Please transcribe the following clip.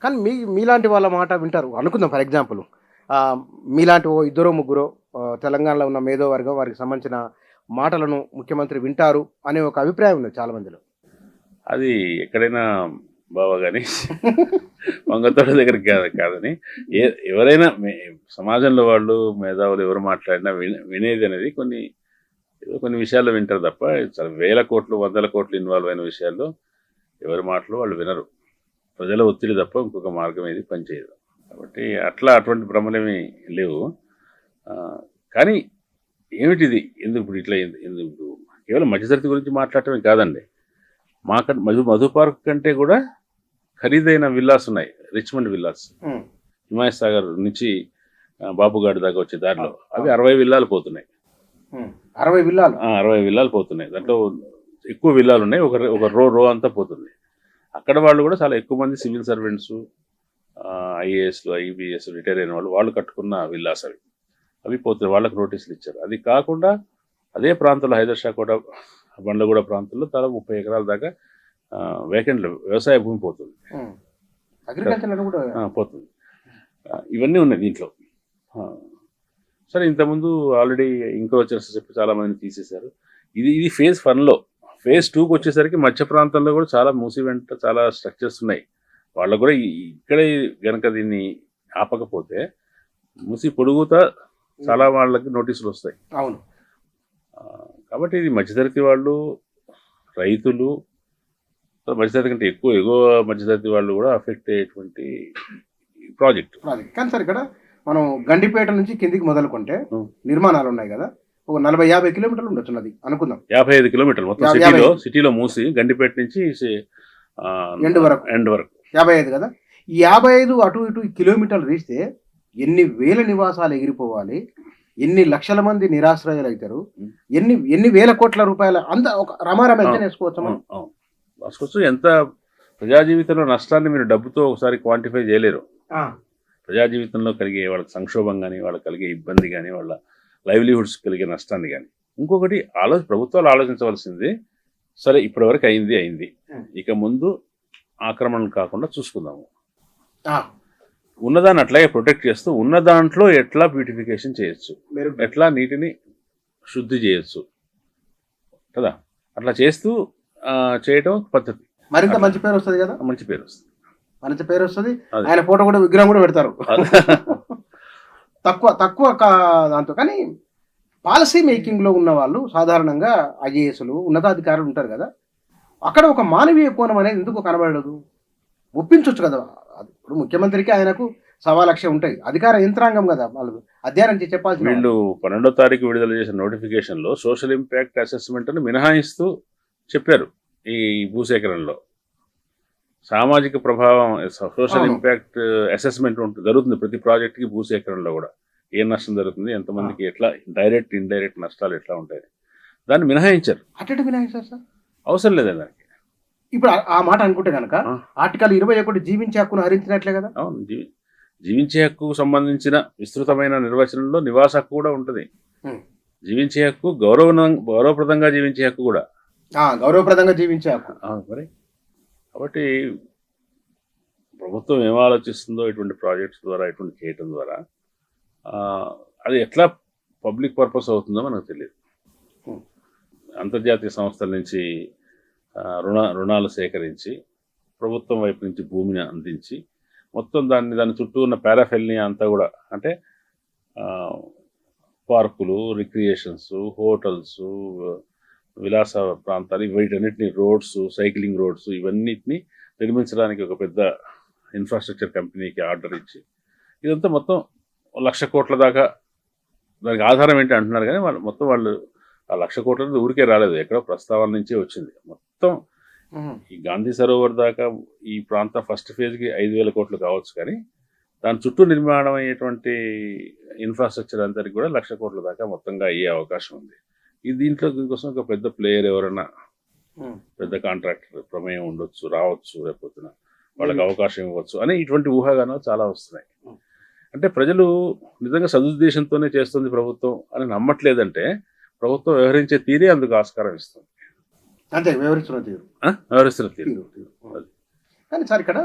కానీ మీలాంటి వాళ్ళ మాట వింటారు అనుకుందాం ఫర్ ఎగ్జాంపుల్. మీలాంటి ఓ ఇద్దరో ముగ్గురో తెలంగాణలో ఉన్న మేధోవర్గం వారికి సంబంధించిన మాటలను ముఖ్యమంత్రి వింటారు అనే ఒక అభిప్రాయం ఉంది చాలా మందిలో. అది ఎక్కడైనా బావ గాని వంగతోట దగ్గరికి కాదని ఎవరైనా సమాజంలో వాళ్ళు మేధావులు ఎవరు మాట్లాడినా వినేది అనేది కొన్ని విషయాల్లో వింటారు తప్ప చాలా వేల కోట్లు 100ల కోట్లు ఇన్వాల్వ్ అయిన విషయాల్లో ఎవరి మాటలు వాళ్ళు వినరు. ప్రజల ఒత్తిడి తప్ప ఇంకొక మార్గం ఏది పనిచేయదు. కాబట్టి అటువంటి భ్రమలేమీ లేవు. కానీ ఏమిటిది ఎందుకు ఇప్పుడు ఇట్లా ఎందుకు కేవలం మధ్యతరగతి గురించి మాట్లాడటమే కాదండి. మధు పార్క్ కంటే కూడా ఖరీదైన విల్లాస్ ఉన్నాయి, రిచ్మండ్ విల్లాస్. హిమాయత్ సాగర్ నుంచి బాబుగాడి దాకా వచ్చే దారిలో అవి 60 విల్లాలు పోతున్నాయి. 60 విల్లాలు పోతున్నాయి. దాంట్లో ఎక్కువ విల్లాలు ఉన్నాయి, ఒక రో అంతా పోతుంది. అక్కడ వాళ్ళు కూడా చాలా ఎక్కువ మంది సివిల్ సర్వెంట్స్, ఐఏఎస్లు, ఐబిఎస్ రిటైర్ అయిన వాళ్ళు కట్టుకున్న విల్లాస్ అవి పోతున్నాయి. వాళ్ళకి నోటీసులు ఇచ్చారు. అది కాకుండా అదే ప్రాంతంలో హైదర్ కూడా బండ్లగూడ ప్రాంతంలో దాదాపు 30 ఎకరాల దాకా వేకెంట్ వ్యవసాయ భూమి పోతుంది, పోతుంది. ఇవన్నీ ఉన్నాయి దీంట్లో. సరే, ఇంతకుముందు ఆల్రెడీ ఇంక్రోచర్స్ చెప్పి చాలా మందిని తీసేశారు. ఇది ఫేజ్ 1లో. ఫేజ్ 2కి వచ్చేసరికి మధ్య ప్రాంతంలో కూడా చాలా మూసి వెంట చాలా స్ట్రక్చర్స్ ఉన్నాయి. వాళ్ళకు కూడా ఇక్కడే కనుక దీన్ని ఆపకపోతే మూసి పొడుగుతా చాలా వాళ్ళకి నోటీసులు వస్తాయి. అవును. కాబట్టి ఇది మధ్యతరగతి వాళ్ళు, రైతులు, మధ్యతరగతి కంటే ఎగువ మధ్యతరగతి వాళ్ళు కూడా అఫెక్ట్ అయ్యేటువంటి ప్రాజెక్ట్. కానీ సార్ ఇక్కడ మనం గండిపేట నుంచి కిందికి మొదలుకుంటే నిర్మాణాలు ఉన్నాయి కదా, ఒక 40-50 కిలోమీటర్లు ఉండొచ్చున్నది అనుకుందాం. 55 కిలోమీటర్లు మొత్తం సిటీలో మూసి గండిపేట నుంచి ఎండ్ వరకు 55 కదా. ఈ 55 అటు ఇటు కిలోమీటర్లు తీస్తే ఎన్ని వేల నివాసాలు ఎగిరిపోవాలి, ఎన్ని లక్షల మంది నిరాశ్రయాలు అవుతారు, ఎన్ని వేల కోట్ల రూపాయల అంత ఒక రమారమ ఎంత వేసుకోవచ్చు. ఎంత ప్రజా జీవితంలో నష్టాన్ని మీరు డబ్బుతో ఒకసారి క్వాంటిఫై చేయలేరు. ప్రజా జీవితంలో కలిగే వాళ్ళకి సంక్షోభం కానీ, వాళ్ళకి కలిగే ఇబ్బంది కానీ, వాళ్ళ లైవ్లీహుడ్స్ కలిగే నష్టాన్ని కానీ. ఇంకొకటి ప్రభుత్వాలు ఆలోచించవలసింది, సరే ఇప్పటివరకు అయింది, ఇక ముందు ఆక్రమణలు కాకుండా చూసుకుందాము, ఉన్నదాన్ని అట్లాగే ప్రొటెక్ట్ చేస్తూ ఉన్న దాంట్లో ఎట్లా బ్యూటిఫికేషన్ చేయొచ్చు, ఎట్లా నీటిని శుద్ధి చేయొచ్చు కదా, అట్లా చేస్తూ చేయటం పద్ధతి. మరింత మంచి పేరు వస్తుంది కదా. మంచి పేరు వస్తుంది. ఆయన ఫోటో కూడా, విగ్రహం కూడా పెడతారు. తక్కువ దాంతో. కానీ పాలసీ మేకింగ్ లో ఉన్న వాళ్ళు సాధారణంగా ఐఏఎస్లు, ఉన్నతాధికారులు ఉంటారు కదా, అక్కడ ఒక మానవీయ కోణం అనేది ఎందుకు కనబడదు? ఒప్పించవచ్చు కదా. ఇప్పుడు ముఖ్యమంత్రికి ఆయనకు 1,00,000 ఉంటాయి, అధికార యంత్రాంగం కదా, వాళ్ళు అధ్యయనం చేసి చెప్పాల్సి. వీళ్ళు 12వ తారీఖు విడుదల చేసిన నోటిఫికేషన్ లో సోషల్ ఇంపాక్ట్ అసెస్మెంట్ ని మినహాయిస్తూ చెప్పారు. ఈ భూసేకరణలో సామాజిక ప్రభావం, సోషల్ ఇంపాక్ట్ అసెస్మెంట్ జరుగుతుంది ప్రతి ప్రాజెక్ట్కి. భూసేకరణలో కూడా ఏ నష్టం జరుగుతుంది, ఎంతమందికి ఎట్లా డైరెక్ట్ ఇండైరెక్ట్ నష్టాలు ఎట్లా ఉంటాయి, దాన్ని మినహాయించారు. అటు మినహాయించారు సార్, అవసరం లేదండి దానికి. ఇప్పుడు ఆ మాట అనుకుంటే కనుక ఆర్టికల్ 21 జీవించే హక్కును హరించినట్లే కదా. అవును, జీవించే హక్కుకు సంబంధించిన విస్తృతమైన నిర్వచనంలో నివాస హక్కు కూడా ఉంటుంది. జీవించే హక్కు గౌరవప్రదంగా జీవించే హక్కు కూడా, గౌరవప్రదంగా జీవించే హక్కు మరి. కాబట్టి ప్రభుత్వం ఏం ఆలోచిస్తుందో ఇటువంటి ప్రాజెక్ట్స్ ద్వారా, ఇటువంటి చేయటం ద్వారా అది ఎట్లా పబ్లిక్ పర్పస్ అవుతుందో మనకు తెలియదు. అంతర్జాతీయ సంస్థల నుంచి రుణాలు సేకరించి ప్రభుత్వం వైపు నుంచి భూమిని అందించి మొత్తం దాని చుట్టూ ఉన్న పారాఫెల్ని అంతా కూడా, అంటే పార్కులు, రిక్రియేషన్స్, హోటల్స్, విలాస ప్రాంతాలు, వీటన్నిటిని రోడ్స్, సైక్లింగ్ రోడ్స్, ఇవన్నిటిని నిర్మించడానికి ఒక పెద్ద ఇన్ఫ్రాస్ట్రక్చర్ కంపెనీకి ఆర్డర్ ఇచ్చి ఇదంతా మొత్తం 1,00,000 కోట్ల దాకా. దానికి ఆధారం ఏంటి అంటున్నారు, కానీ వాళ్ళు ఆ 1,00,000 కోట్ల ఊరికే రాలేదు, ఎక్కడో ప్రస్తావన నుంచే వచ్చింది. మొత్తం ఈ గాంధీ సరోవర్ దాకా ఈ ప్రాంతం ఫస్ట్ ఫేజ్కి 5,000 కోట్లు కావచ్చు, కానీ దాని చుట్టూ నిర్మాణం అయ్యేటువంటి ఇన్ఫ్రాస్ట్రక్చర్ అంతటికి కూడా 1,00,000 కోట్ల దాకా మొత్తంగా అయ్యే అవకాశం ఉంది. దీనికోసం ఒక పెద్ద ప్లేయర్ ఎవరైనా, పెద్ద కాంట్రాక్టర్ ప్రమేయం ఉండొచ్చు, రావచ్చు, రేపొద్దున వాళ్ళకి అవకాశం ఇవ్వచ్చు అని ఇటువంటి ఊహాగానాలు చాలా వస్తున్నాయి. అంటే ప్రజలు నిజంగా సదుద్దేశంతోనే చేస్తుంది ప్రభుత్వం అని నమ్మట్లేదంటే ప్రభుత్వం వ్యవహరించే తీరే అందుకు ఆస్కారం ఇస్తుంది. అంతే, వ్యవహరిస్తున్న తీరు. తీరు. కానీ సార్ ఇక్కడ